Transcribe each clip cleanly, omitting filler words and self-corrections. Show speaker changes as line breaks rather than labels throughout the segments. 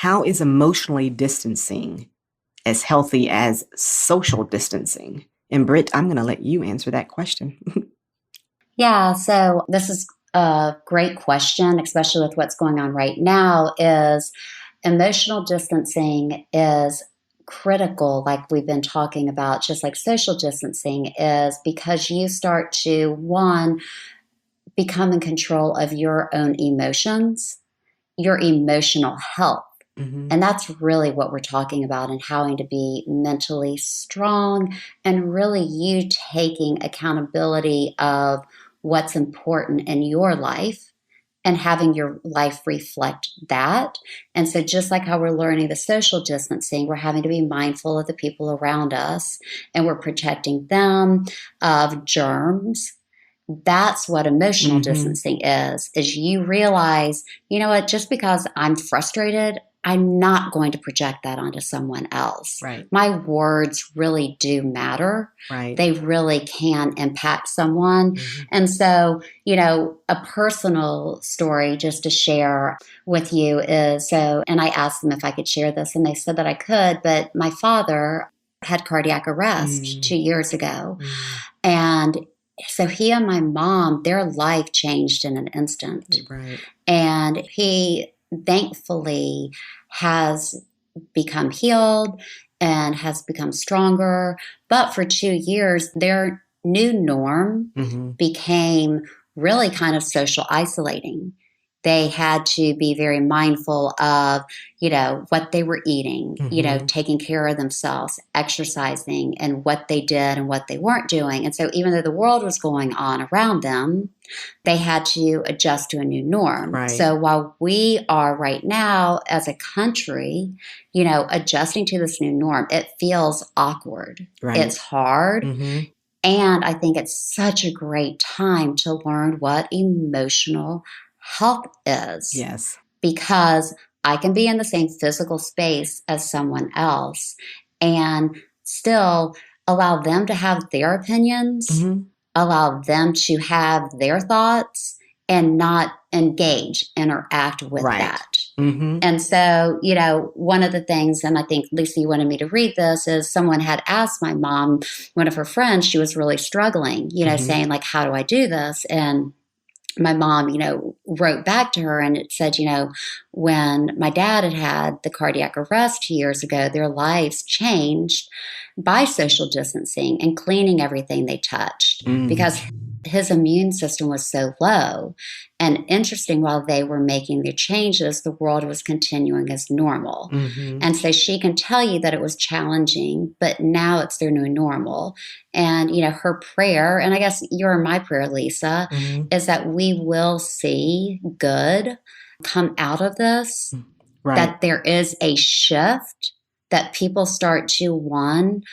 How is emotionally distancing as healthy as social distancing? And Britt, I'm going to let you answer that question.
Yeah, so this is a great question, especially with what's going on right now, is emotional distancing is critical, like we've been talking about, just like social distancing is, because you start to, one, become in control of your own emotions, your emotional health.
Hmm.
And that's really what we're talking about, and having to be mentally strong, and really you taking accountability of what's important in your life and having your life reflect that. And so, just like how we're learning the social distancing, we're having to be mindful of the people around us, and we're protecting them of germs. That's what emotional
Hmm.
distancing is you realize, you know what, just because I'm frustrated, I'm not going to project that onto someone else.
Right.
My words really do matter.
Right.
They really can impact someone.
Hmm.
And so, a personal story just to share with you is, and I asked them if I could share this, and they said that I could, but my father had cardiac arrest
Mm.
2 years ago.
Mm.
And so he and my mom, their life changed in an instant.
Right.
And he thankfully has become healed and has become stronger. But for 2 years, their new norm
Hmm.
became really kind of social isolating. They had to be very mindful of, what they were eating,
Hmm.
taking care of themselves, exercising, and what they did and what they weren't doing. And so even though the world was going on around them, they had to adjust to a new norm.
Right.
So while we are right now as a country, adjusting to this new norm, it feels awkward.
Right.
It's hard.
Hmm.
And I think it's such a great time to learn what emotional health is,
Yes.
because I can be in the same physical space as someone else and still allow them to have their opinions,
Hmm.
allow them to have their thoughts, and not engage, interact with
Right.
that.
Hmm.
And so, one of the things, and I think Lisa, you wanted me to read this, is someone had asked my mom, one of her friends, she was really struggling,
Hmm.
saying, like, how do I do this? And my mom, wrote back to her, and it said, when my dad had the cardiac arrest 2 years ago, their lives changed by social distancing and cleaning everything they touched,
Mm.
because his immune system was so low. And interesting, while they were making the changes, the world was continuing as normal.
Hmm.
And so she can tell you that it was challenging, but now it's their new normal. And, her prayer, and I guess you're my prayer, Lisa,
Hmm.
is that we will see good come out of this,
Right.
that there is a shift, that people start to, one,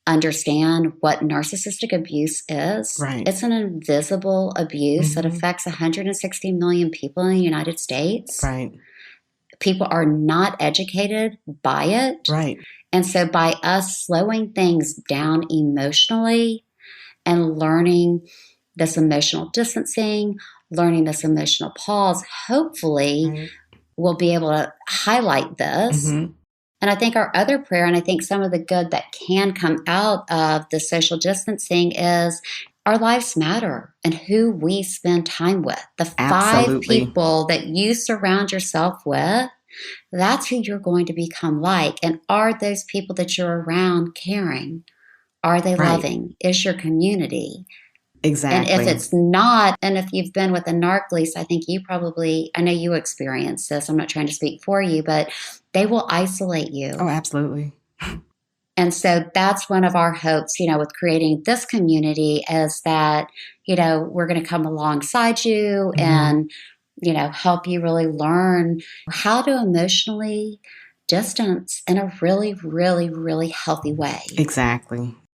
understand what narcissistic abuse is.
Right.
It's an invisible abuse that
Hmm.
affects 160 million people in the United States.
Right.
People are not educated by it.
Right.
And so, by us slowing things down emotionally and learning this emotional distancing, learning this emotional pause, hopefully
Right.
we'll be able to highlight this.
Hmm.
And I think our other prayer, and I think some of the good that can come out of the social distancing, is our lives matter, and who we spend time with. The 5
Absolutely.
people that you surround yourself with, that's who you're going to become like. And are those people that you're around caring? Are they
Right.
loving? Is your community? And if
Exactly.
it's not, and if you've been with a narc lease, I think you probably, I know you experienced this. I'm not trying to speak for you, but they will isolate
Oh,
you.
absolutely.
And so that's one of our hopes, with creating this community, is that, we're going to come alongside you
Hmm.
and, help you really learn how to emotionally distance in a really, really, really healthy way.
Exactly.